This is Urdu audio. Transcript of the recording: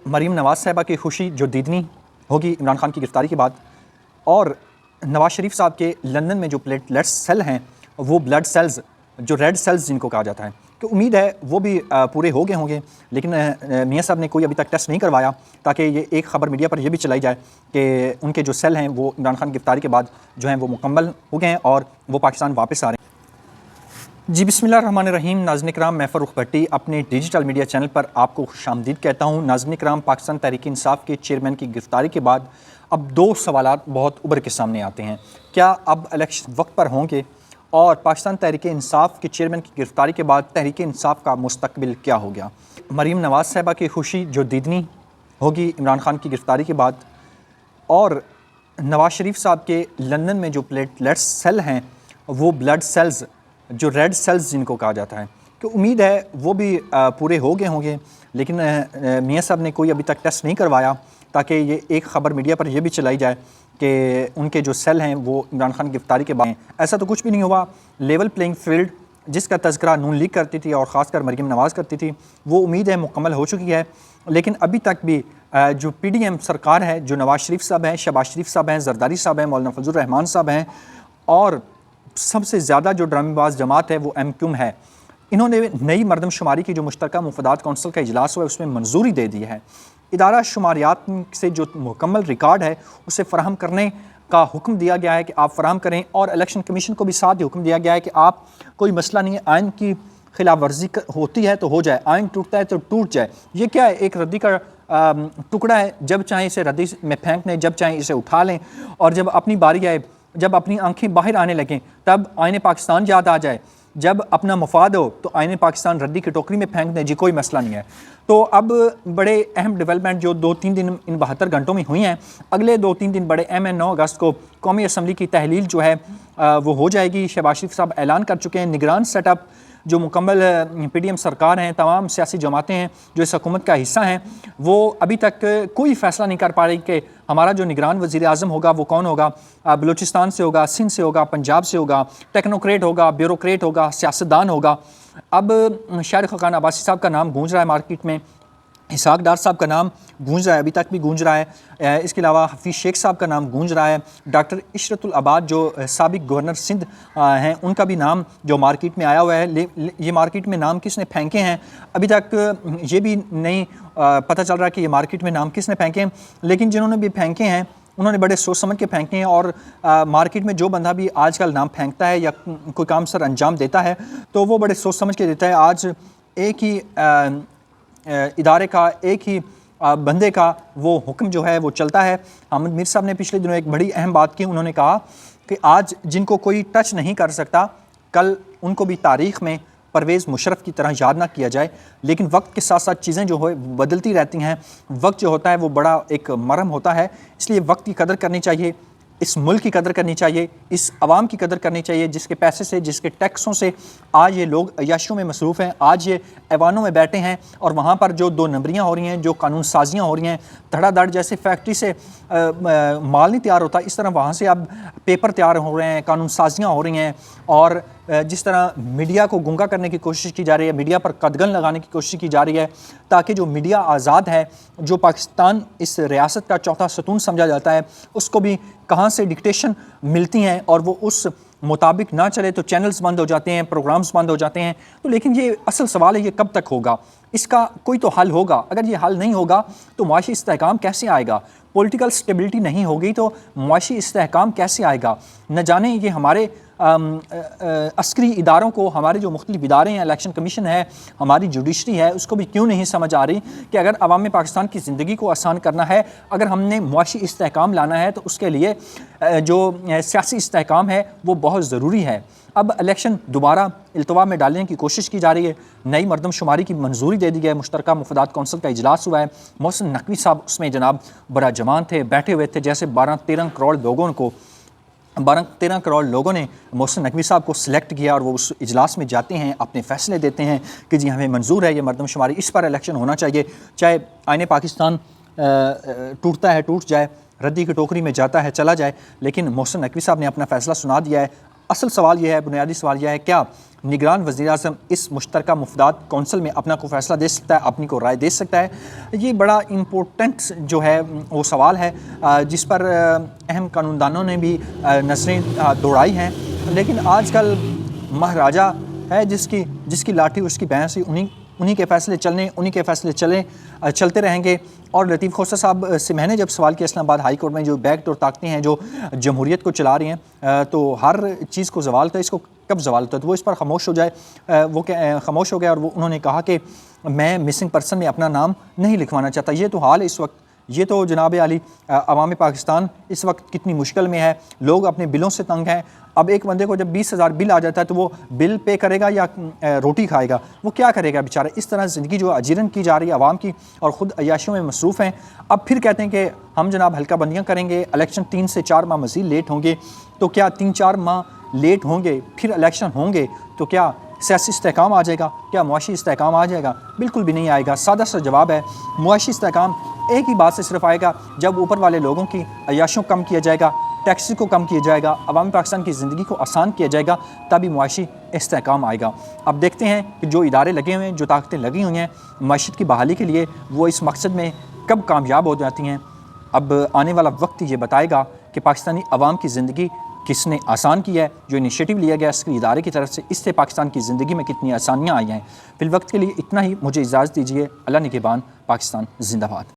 مریم نواز صاحبہ کی خوشی جو دیدنی ہوگی عمران خان کی گرفتاری کے بعد، اور نواز شریف صاحب کے لندن میں جو پلیٹلیٹس سیل ہیں وہ بلڈ سیلز جو ریڈ سیلز جن کو کہا جاتا ہے، تو امید ہے وہ بھی پورے ہو گئے ہوں گے، لیکن میاں صاحب نے کوئی ابھی تک ٹیسٹ نہیں کروایا تاکہ یہ ایک خبر میڈیا پر یہ بھی چلائی جائے کہ ان کے جو سیل ہیں وہ عمران خان کی گرفتاری کے بعد جو ہیں وہ مکمل ہو گئے ہیں اور وہ پاکستان واپس آ رہے ہیں۔ جی بسم اللہ الرحمن الرحیم۔ ناظرین کرام، میں فروخ بھٹی اپنے ڈیجیٹل میڈیا چینل پر آپ کو خوش آمدید کہتا ہوں۔ ناظرین کرام، پاکستان تحریک انصاف کے چیئرمین کی گرفتاری کے بعد اب دو سوالات بہت ابھر کے سامنے آتے ہیں۔ کیا اب الیکشن وقت پر ہوں گے؟ اور پاکستان تحریک انصاف کے چیئرمین کی گرفتاری کے بعد تحریک انصاف کا مستقبل کیا ہو گیا؟ مریم نواز صاحبہ کی خوشی جو دیدنی ہوگی عمران خان کی گرفتاری کے بعد، اور نواز شریف صاحب کے لندن میں جو پلیٹلیٹس سیل ہیں وہ بلڈ سیلز جو ریڈ سیلز جن کو کہا جاتا ہے، کہ امید ہے وہ بھی پورے ہو گئے ہوں گے، لیکن میاں صاحب نے کوئی ابھی تک ٹیسٹ نہیں کروایا تاکہ یہ ایک خبر میڈیا پر یہ بھی چلائی جائے کہ ان کے جو سیل ہیں وہ عمران خان کی گرفتاری کے بعد ہیں۔ ایسا تو کچھ بھی نہیں ہوا۔ لیول پلینگ فیلڈ جس کا تذکرہ نون لیگ کرتی تھی اور خاص کر مریم نواز کرتی تھی، وہ امید ہے مکمل ہو چکی ہے، لیکن ابھی تک بھی جو پی ڈی ایم سرکار ہے، جو نواز شریف صاحب ہیں، شہباز شریف صاحب ہیں، زرداری صاحب ہیں، مولانا فضل الرحمان صاحب ہیں، اور سب سے زیادہ جو ڈرامے باز جماعت ہے وہ ایم کیو ایم ہے، انہوں نے نئی مردم شماری کی جو مشترکہ مفادات کونسل کا اجلاس ہوا ہے اس میں منظوری دے دی ہے۔ ادارہ شماریات سے جو مکمل ریکارڈ ہے اسے فراہم کرنے کا حکم دیا گیا ہے کہ آپ فراہم کریں، اور الیکشن کمیشن کو بھی ساتھ یہ حکم دیا گیا ہے کہ آپ کوئی مسئلہ نہیں ہے، آئین کی خلاف ورزی ہوتی ہے تو ہو جائے، آئین ٹوٹتا ہے تو ٹوٹ جائے۔ یہ کیا ہے؟ ایک ردی کا ٹکڑا ہے، جب چاہیں اسے ردی میں پھینک لیں، جب چاہیں اسے اٹھا لیں، اور جب اپنی باری آئے، جب اپنی آنکھیں باہر آنے لگیں تب آئین پاکستان یاد آ جائے، جب اپنا مفاد ہو تو آئین پاکستان ردی کی ٹوکری میں پھینک دیں، جی کوئی مسئلہ نہیں ہے۔ تو اب بڑے اہم ڈیولپمنٹ جو 2-3 دن ان 72 گھنٹوں میں ہوئی ہیں، اگلے 2-3 دن بڑے اہم ہیں۔ 9 اگست کو قومی اسمبلی کی تحلیل جو ہے وہ ہو جائے گی۔ شہباز شریف صاحب اعلان کر چکے ہیں نگران سیٹ اپ جو مکمل پی ڈی ایم سرکار ہیں، تمام سیاسی جماعتیں ہیں جو اس حکومت کا حصہ ہیں، وہ ابھی تک کوئی فیصلہ نہیں کر پا رہی کہ ہمارا جو نگران وزیر اعظم ہوگا وہ کون ہوگا۔ بلوچستان سے ہوگا، سندھ سے ہوگا، پنجاب سے ہوگا، ٹیکنوکریٹ ہوگا، بیوروکریٹ ہوگا، سیاستدان ہوگا۔ اب شاہد خاقان عباسی صاحب کا نام گونج رہا ہے مارکیٹ میں، اسحاق ڈار صاحب کا نام گونج رہا ہے، ابھی تک بھی گونج رہا ہے۔ اس کے علاوہ حفیظ شیخ صاحب کا نام گونج رہا ہے، ڈاکٹر عشرت العباد جو سابق گورنر سندھ ہیں ان کا بھی نام جو مارکیٹ میں آیا ہوا ہے۔ یہ مارکیٹ میں نام کس نے پھینکے ہیں ابھی تک یہ بھی نہیں پتہ چل رہا کہ یہ مارکیٹ میں نام کس نے پھینکے ہیں، لیکن جنہوں نے بھی پھینکے ہیں انہوں نے بڑے سوچ سمجھ کے پھینکے ہیں، اور مارکیٹ میں جو بندہ بھی آج کل نام پھینکتا ہے یا کوئی کام سر انجام دیتا ہے تو وہ بڑے سوچ سمجھ کے دیتا ہے۔ آج ایک ہی ادارے کا، ایک ہی بندے کا وہ حکم جو ہے وہ چلتا ہے۔ حامد میر صاحب نے پچھلے دنوں ایک بڑی اہم بات کی، انہوں نے کہا کہ آج جن کو کوئی ٹچ نہیں کر سکتا کل ان کو بھی تاریخ میں پرویز مشرف کی طرح یاد نہ کیا جائے، لیکن وقت کے ساتھ ساتھ چیزیں جو بدلتی رہتی ہیں۔ وقت جو ہوتا ہے وہ بڑا ایک مرہم ہوتا ہے، اس لیے وقت کی قدر کرنی چاہیے، اس ملک کی قدر کرنی چاہیے، اس عوام کی قدر کرنی چاہیے جس کے پیسے سے، جس کے ٹیکسوں سے آج یہ لوگ عیاشیوں میں مصروف ہیں، آج یہ ایوانوں میں بیٹھے ہیں، اور وہاں پر جو 2 نمبریاں ہو رہی ہیں، جو قانون سازیاں ہو رہی ہیں، دھڑا دھڑ جیسے فیکٹری سے مال نہیں تیار ہوتا اس طرح وہاں سے اب پیپر تیار ہو رہے ہیں، قانون سازیاں ہو رہی ہیں، اور جس طرح میڈیا کو گنگا کرنے کی کوشش کی جا رہی ہے، میڈیا پر قدغن لگانے کی کوشش کی جا رہی ہے تاکہ جو میڈیا آزاد ہے، جو پاکستان اس ریاست کا چوتھا ستون سمجھا جاتا ہے، اس کو بھی کہاں سے ڈکٹیشن ملتی ہیں اور وہ اس مطابق نہ چلے تو چینلز بند ہو جاتے ہیں، پروگرامز بند ہو جاتے ہیں۔ تو لیکن یہ اصل سوال ہے، یہ کب تک ہوگا؟ اس کا کوئی تو حل ہوگا۔ اگر یہ حل نہیں ہوگا تو معاشی استحکام کیسے آئے گا؟ پولیٹیکل سٹیبلٹی نہیں ہوگی تو معاشی استحکام کیسے آئے گا؟ نہ جانے یہ ہمارے عسکری اداروں کو، ہمارے جو مختلف ادارے ہیں، الیکشن کمیشن ہے، ہماری جوڈیشری ہے، اس کو بھی کیوں نہیں سمجھ آ رہی کہ اگر عوام پاکستان کی زندگی کو آسان کرنا ہے، اگر ہم نے معاشی استحکام لانا ہے تو اس کے لیے جو سیاسی استحکام ہے وہ بہت ضروری ہے۔ اب الیکشن دوبارہ التوا میں ڈالنے کی کوشش کی جا رہی ہے، نئی مردم شماری کی منظوری دے دی گئی ہے، مشترکہ مفادات کونسل کا اجلاس ہوا ہے، محسن نقوی صاحب اس میں جناب برا جمان تھے، بیٹھے ہوئے تھے، جیسے 12-13 کروڑ لوگوں نے محسن نقوی صاحب کو سلیکٹ کیا اور وہ اس اجلاس میں جاتے ہیں، اپنے فیصلے دیتے ہیں کہ جی ہمیں منظور ہے یہ مردم شماری، اس پر الیکشن ہونا چاہیے، چاہے آئین پاکستان ٹوٹتا ہے ٹوٹ جائے، ردی کی ٹوکری میں جاتا ہے چلا جائے، لیکن محسن نقوی صاحب نے اپنا فیصلہ سنا دیا ہے۔ اصل سوال یہ ہے، بنیادی سوال یہ ہے، کیا نگران وزیر اعظم اس مشترکہ مفادات کونسل میں اپنا کو فیصلہ دے سکتا ہے، اپنی کو رائے دے سکتا ہے؟ یہ بڑا امپورٹنٹ جو ہے وہ سوال ہے جس پر اہم قانون دانوں نے بھی نظریں دوڑائی ہیں، لیکن آج کل مہاراجہ ہے جس کی لاٹھی اس کی بھینس، انہی کے فیصلے چلتے رہیں گے۔ اور لطیف خوسا صاحب سے میں نے جب سوال کیا اسلام آباد ہائی کورٹ میں، جو بیک ڈور طاقتیں ہیں جو جمہوریت کو چلا رہی ہیں، تو ہر چیز کو زوال ہوتا ہے، اس کو کب زوال ہوتا ہے؟ تو وہ اس پر خاموش ہو جائے، وہ خاموش ہو گیا، اور انہوں نے کہا کہ میں مسنگ پرسن میں اپنا نام نہیں لکھوانا چاہتا۔ یہ تو حال ہے اس وقت، یہ تو جناب عالی عوام پاکستان اس وقت کتنی مشکل میں ہے، لوگ اپنے بلوں سے تنگ ہیں۔ اب ایک بندے کو جب 20,000 بل آ جاتا ہے تو وہ بل پے کرے گا یا روٹی کھائے گا؟ وہ کیا کرے گا بیچارہ؟ اس طرح زندگی جو اجیرن کی جا رہی ہے عوام کی، اور خود عیاشیوں میں مصروف ہیں۔ اب پھر کہتے ہیں کہ ہم جناب ہلکا بندیاں کریں گے، الیکشن 3 سے 4 ماہ مزید لیٹ ہوں گے۔ تو کیا 3-4 ماہ لیٹ ہوں گے پھر الیکشن ہوں گے تو کیا سیاسی استحکام آ جائے گا؟ کیا معاشی استحکام آ جائے گا؟ بالکل بھی نہیں آئے گا۔ سادہ سا جواب ہے، معاشی استحکام ایک ہی بات سے صرف آئے گا، جب اوپر والے لوگوں کی عیاشیوں کو کم کیا جائے گا، ٹیکس کو کم کیا جائے گا، عوامی پاکستان کی زندگی کو آسان کیا جائے گا، تبھی معاشی استحکام آئے گا۔ اب دیکھتے ہیں کہ جو ادارے لگے ہوئے ہیں، جو طاقتیں لگی ہوئی ہیں معیشت کی بحالی کے لیے، وہ اس مقصد میں کب کامیاب ہو جاتی ہیں۔ اب آنے والا وقت یہ بتائے گا کہ پاکستانی عوام کی زندگی کس نے آسان کی ہے، جو انیشیٹو لیا گیا عسکری ادارے کی طرف سے، اس سے پاکستان کی زندگی میں کتنی آسانیاں آئی ہیں۔ فی الوقت کے لیے اتنا ہی، مجھے اجازت دیجیے۔ اللہ نگہبان، پاکستان زندہ باد۔